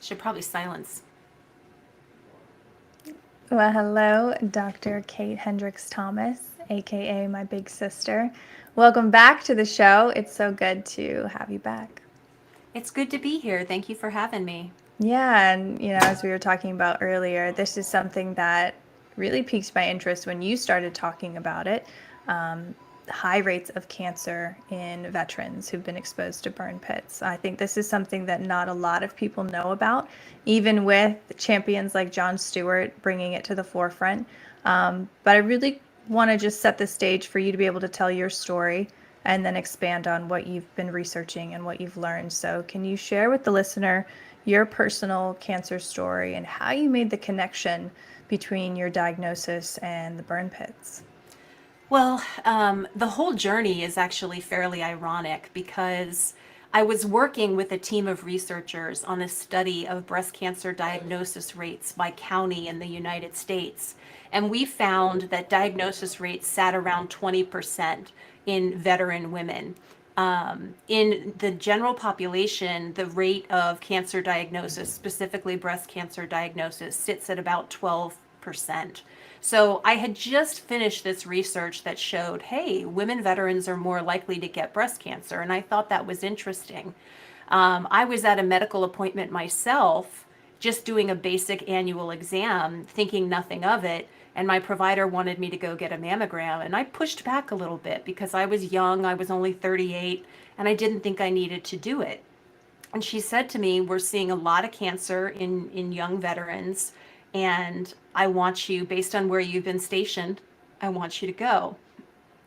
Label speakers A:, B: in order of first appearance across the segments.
A: Should probably silence.
B: Well, hello, Dr. Kate Hendricks Thomas, aka my big sister. Welcome back to the show. It's so good to have you back.
A: It's good to be here. Thank you for having me.
B: Yeah, and as we were talking about earlier, this is something that really piqued my interest when you started talking about it. High rates of cancer in veterans who've been exposed to burn pits. I think this is something that not a lot of people know about, even with champions like Jon Stewart bringing it to the forefront. But I really want to just set the stage for you to be able to tell your story and then expand on what you've been researching and what you've learned. So, can you share with the listener your personal cancer story and how you made the connection between your diagnosis and the burn pits?
A: Well, the whole journey is actually fairly ironic because I was working with a team of researchers on a study of breast cancer diagnosis rates by county in the United States. And we found that diagnosis rates sat around 20% in veteran women. In the general population, the rate of cancer diagnosis, specifically breast cancer diagnosis, sits at about 12%. So I had just finished this research that showed, hey, women veterans are more likely to get breast cancer. And I thought that was interesting. I was at a medical appointment myself, just doing a basic annual exam, thinking nothing of it. And my provider wanted me to go get a mammogram. And I pushed back a little bit because I was young, I was only 38, and I didn't think I needed to do it. And she said to me, we're seeing a lot of cancer in young veterans, and I want you, based on where you've been stationed, I want you to go.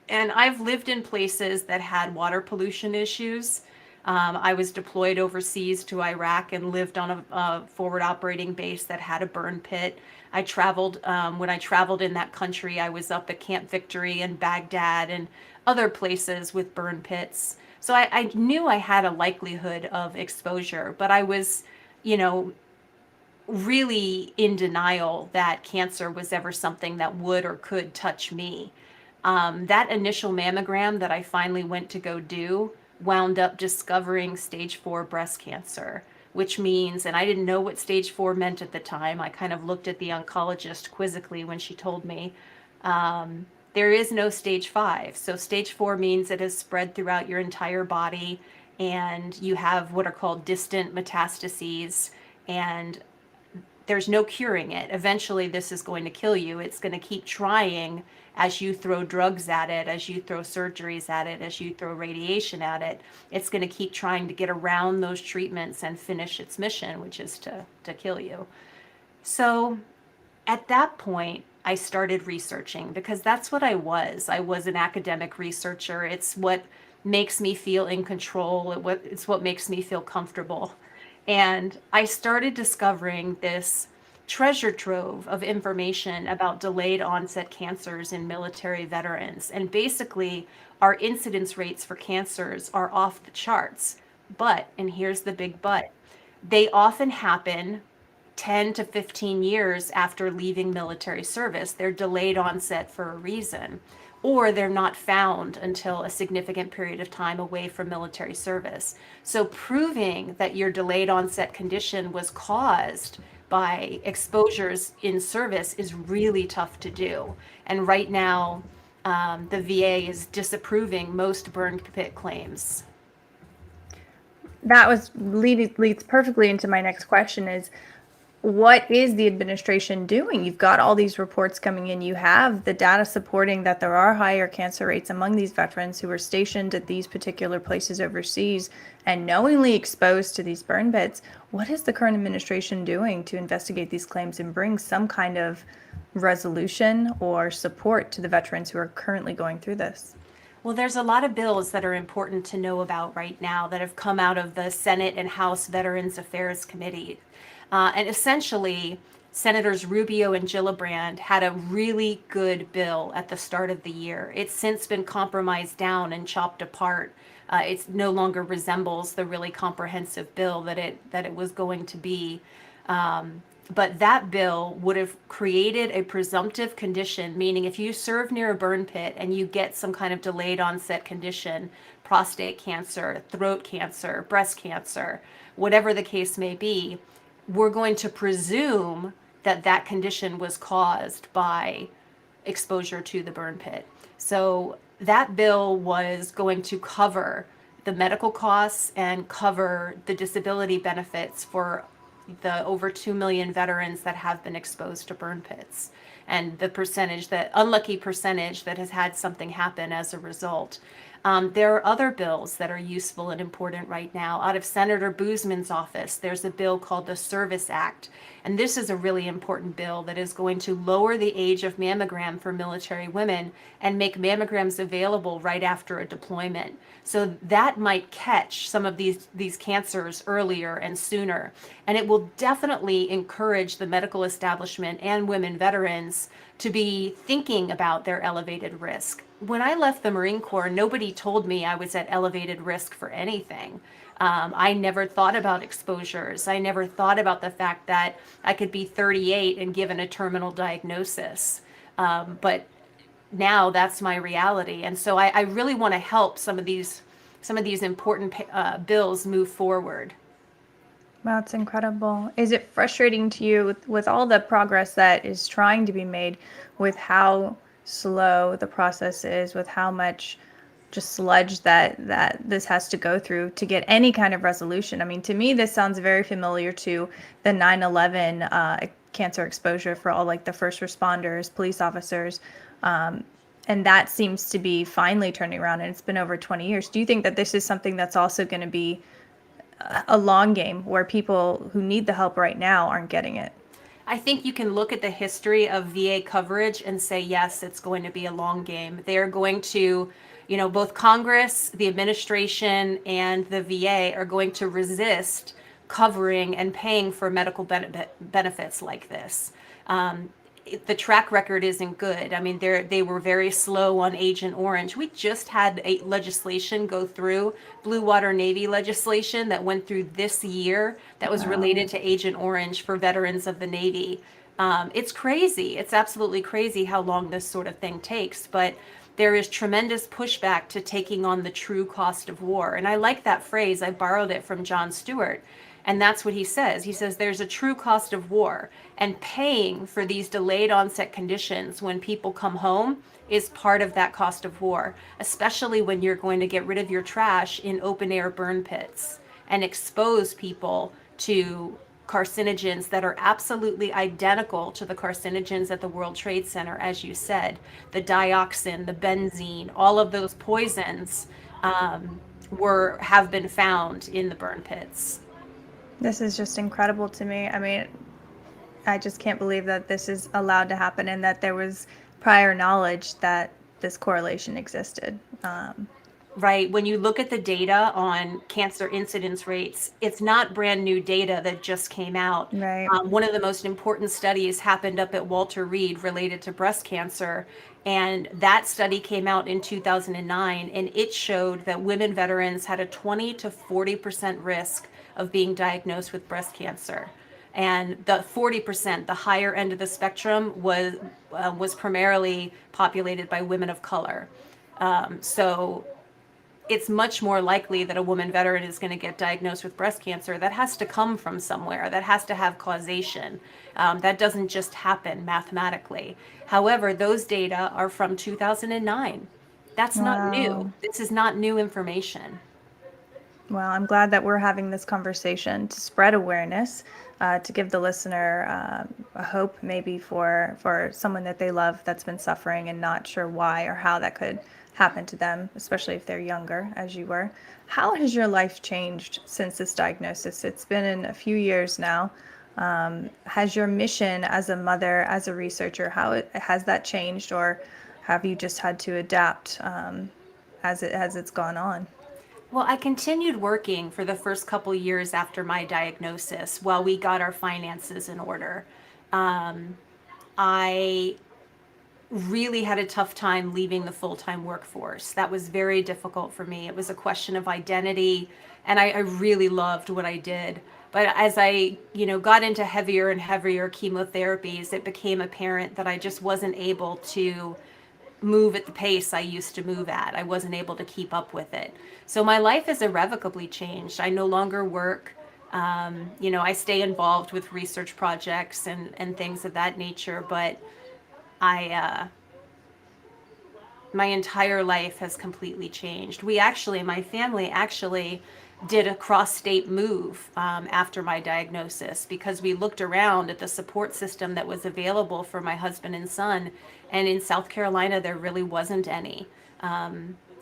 A: And I've lived in places that had water pollution issues. I was deployed overseas to Iraq and lived on a forward operating base that had a burn pit. I traveled, when I traveled in that country, I was up at Camp Victory and Baghdad and other places with burn pits. So I knew I had a likelihood of exposure, but I was, you know, really in denial that cancer was ever something that would or could touch me. That initial mammogram that I finally went to go do wound up discovering stage 4 breast cancer, which means, and I didn't know what stage 4 meant at the time. I kind of looked at the oncologist quizzically when she told me. There is no stage 5. So stage 4 means it has spread throughout your entire body and you have what are called distant metastases, and there's no curing it. Eventually, this is going to kill you. It's going to keep trying as you throw drugs at it, as you throw surgeries at it, as you throw radiation at it. It's going to keep trying to get around those treatments and finish its mission, which is to kill you. So at that point, I started researching because that's what I was. I was an academic researcher. It's what makes me feel in control. It's what makes me feel comfortable. And I started discovering this treasure trove of information about delayed onset cancers in military veterans. And basically, our incidence rates for cancers are off the charts. But, and here's the big but, they often happen 10 to 15 years after leaving military service. They're delayed onset for a reason, or they're not found until a significant period of time away from military service. So, proving that your delayed onset condition was caused by exposures in service is really tough to do. And right now, the VA is disapproving most burn pit claims.
B: That leads perfectly into my next question is what is the administration doing? You've got all these reports coming in. You have the data supporting that there are higher cancer rates among these veterans who are stationed at these particular places overseas and knowingly exposed to these burn pits. What is the current administration doing to investigate these claims and bring some kind of resolution or support to the veterans who are currently going through this?
A: Well, there's a lot of bills that are important to know about right now that have come out of the Senate and House Veterans Affairs Committee. And essentially, Senators Rubio and Gillibrand had a really good bill at the start of the year. It's since been compromised down and chopped apart. It no longer resembles the really comprehensive bill that it was going to be. But that bill would have created a presumptive condition, meaning if you serve near a burn pit and you get some kind of delayed onset condition, prostate cancer, throat cancer, breast cancer, whatever the case may be, we're going to presume that that condition was caused by exposure to the burn pit. So that bill was going to cover the medical costs and cover the disability benefits for the over 2 million veterans that have been exposed to burn pits and the percentage, that unlucky percentage that has had something happen as a result. There are other bills that are useful and important right now. Out of Senator Boozman's office, there's a bill called the Service Act. And this is a really important bill that is going to lower the age of mammogram for military women and make mammograms available right after a deployment. So that might catch some of these cancers earlier and sooner. And it will definitely encourage the medical establishment and women veterans to be thinking about their elevated risk. When I left the Marine Corps, nobody told me I was at elevated risk for anything. I never thought about exposures. I never thought about the fact that I could be 38 and given a terminal diagnosis. But now that's my reality. And so I really want to help some of these important bills move forward.
B: Wow, it's incredible. Is it frustrating to you with all the progress that is trying to be made, with how slow the process is, with how much just sludge that this has to go through to get any kind of resolution? I mean, to me, this sounds very familiar to the 9/11 cancer exposure for all like the first responders, police officers. And that seems to be finally turning around, and it's been over 20 years. Do you think that this is something that's also going to be a long game where people who need the help right now aren't getting it?
A: I think you can look at the history of VA coverage and say, yes, it's going to be a long game. They're going to, both Congress, the administration, and the VA are going to resist covering and paying for medical benefits like this. The track record isn't good. I mean, they were very slow on Agent Orange. We just had a legislation go through, Blue Water Navy legislation that went through this year that was related to Agent Orange for veterans of the Navy. It's crazy. It's absolutely crazy how long this sort of thing takes. But there is tremendous pushback to taking on the true cost of war. And I like that phrase. I borrowed it from Jon Stewart. And that's what he says. He says there's a true cost of war, and paying for these delayed onset conditions when people come home is part of that cost of war, especially when you're going to get rid of your trash in open air burn pits and expose people to carcinogens that are absolutely identical to the carcinogens at the World Trade Center, as you said, the dioxin, the benzene, all of those poisons have been found in the burn pits.
B: This is just incredible to me. I mean, I just can't believe that this is allowed to happen and that there was prior knowledge that this correlation existed.
A: Right. When you look at the data on cancer incidence rates, it's not brand new data that just came out.
B: Right.
A: One of the most important studies happened up at Walter Reed related to breast cancer. And that study came out in 2009, and it showed that women veterans had a 20 to 40% risk of being diagnosed with breast cancer. And the 40%, the higher end of the spectrum, was primarily populated by women of color. So it's much more likely that a woman veteran is going to get diagnosed with breast cancer. That has to come from somewhere. That has to have causation. That doesn't just happen mathematically. However, those data are from 2009. That's not new. This is not new information.
B: Well, I'm glad that we're having this conversation to spread awareness, to give the listener a hope maybe for someone that they love that's been suffering and not sure why or how that could happen to them, especially if they're younger, as you were. How has your life changed since this diagnosis? It's been in a few years now. Has your mission as a mother, as a researcher, has that changed, or have you just had to adapt as it's gone on?
A: Well, I continued working for the first couple years after my diagnosis while we got our finances in order. I really had a tough time leaving the full-time workforce. That was very difficult for me. It was a question of identity, and I really loved what I did. But as I, got into heavier and heavier chemotherapies, it became apparent that I just wasn't able to move at the pace I used to move at. I wasn't able to keep up with it. So my life is irrevocably changed. I no longer work. I stay involved with research projects and things of that nature, but I my entire life has completely changed. My family actually did a cross state move after my diagnosis because we looked around at the support system that was available for my husband and son. And in South Carolina, there really wasn't any.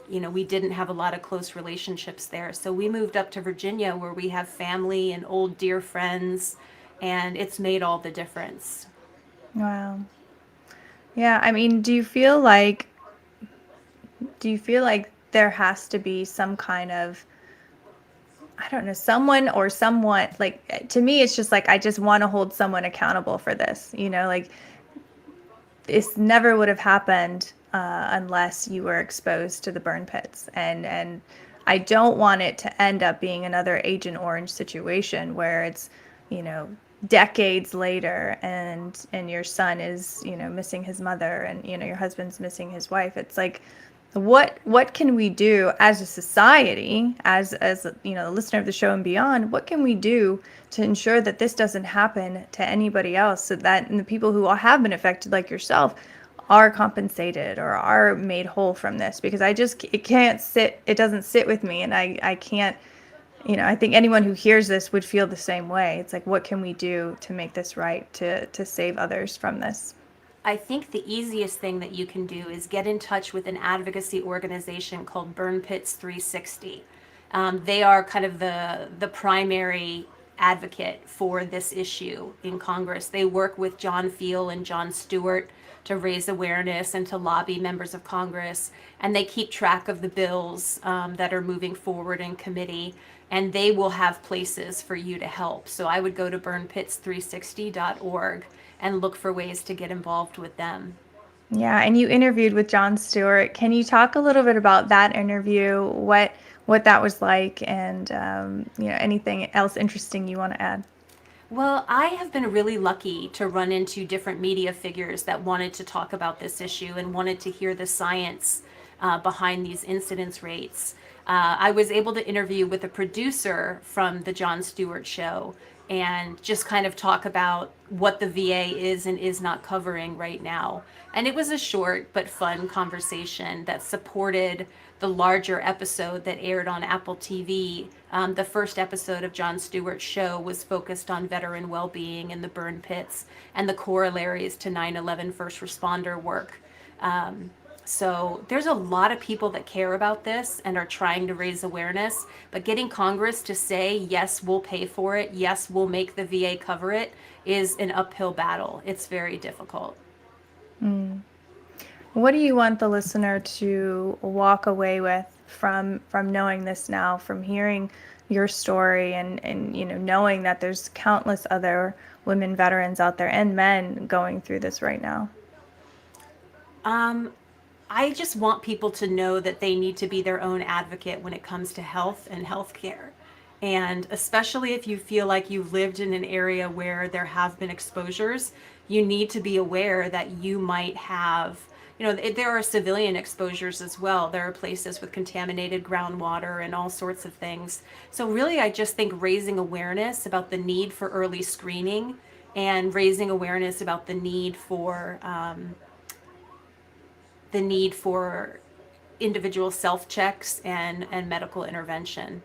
A: We didn't have a lot of close relationships there. So we moved up to Virginia where we have family and old dear friends, and it's made all the difference.
B: Wow. Yeah, I mean, do you feel like there has to be some kind of, I don't know, someone or somewhat, like, to me it's just like I just want to hold someone accountable for this, like this never would have happened unless you were exposed to the burn pits, and I don't want it to end up being another Agent Orange situation where it's, you know, decades later and your son is, missing his mother, and your husband's missing his wife. It's like, what can we do as a society, as the listener of the show and beyond, what can we do to ensure that this doesn't happen to anybody else, so that and the people who have been affected like yourself are compensated or are made whole from this? Because it doesn't sit with me, and I can't, I think anyone who hears this would feel the same way. It's like, what can we do to make this right, to save others from this?
A: I think the easiest thing that you can do is get in touch with an advocacy organization called Burn Pits 360. They are kind of the primary advocate for this issue in Congress. They work with John Field and John Stewart to raise awareness and to lobby members of Congress, and they keep track of the bills that are moving forward in committee, and they will have places for you to help. So I would go to burnpits360.org and look for ways to get involved with them.
B: Yeah, and you interviewed with John Stewart. Can you talk a little bit about that interview? What that was like, and anything else interesting you want to add?
A: Well, I have been really lucky to run into different media figures that wanted to talk about this issue and wanted to hear the science behind these incidence rates. I was able to interview with a producer from the Jon Stewart show and just kind of talk about what the VA is and is not covering right now. And it was a short but fun conversation that supported the larger episode that aired on Apple TV. The first episode of Jon Stewart's show was focused on veteran well-being in the burn pits and the corollaries to 9/11 first responder work. So there's a lot of people that care about this and are trying to raise awareness, but getting Congress to say, yes, we'll pay for it, yes, we'll make the VA cover it, is an uphill battle. It's very difficult.
B: What do you want the listener to walk away with from knowing this now, from hearing your story, and knowing that there's countless other women veterans out there and men going through this right now?
A: I just want people to know that they need to be their own advocate when it comes to health and healthcare. And especially if you feel like you've lived in an area where there have been exposures, you need to be aware that you might have, there are civilian exposures as well. There are places with contaminated groundwater and all sorts of things. So really, I just think raising awareness about the need for early screening and raising awareness about the need for individual self-checks and medical intervention.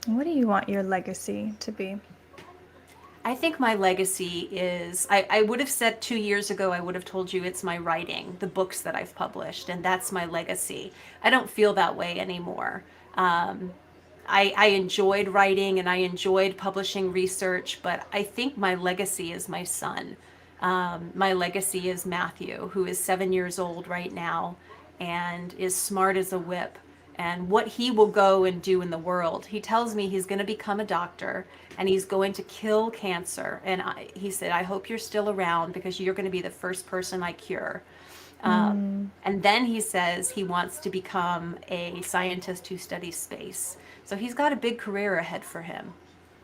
B: What do you want your legacy to be?
A: I think my legacy is, I would have said 2 years ago, I would have told you it's my writing, the books that I've published, and that's my legacy. I don't feel that way anymore. I enjoyed writing and I enjoyed publishing research, but I think my legacy is my son. My legacy is Matthew, who is 7 years old right now and is smart as a whip. And what he will go and do in the world. He tells me he's going to become a doctor and he's going to kill cancer. And he said, I hope you're still around because you're going to be the first person I cure. And then he says he wants to become a scientist who studies space. So he's got a big career ahead for him.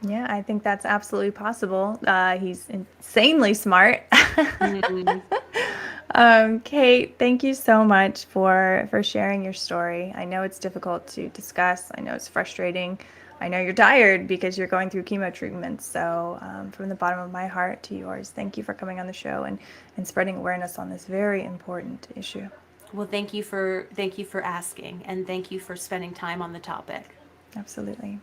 B: Yeah, I think that's absolutely possible. He's insanely smart. Kate, thank you so much for sharing your story. I know it's difficult to discuss. I know it's frustrating. I know you're tired because you're going through chemo treatments. So from the bottom of my heart to yours, thank you for coming on the show and spreading awareness on this very important issue.
A: Well, thank you for asking, and thank you for spending time on the topic.
B: Absolutely.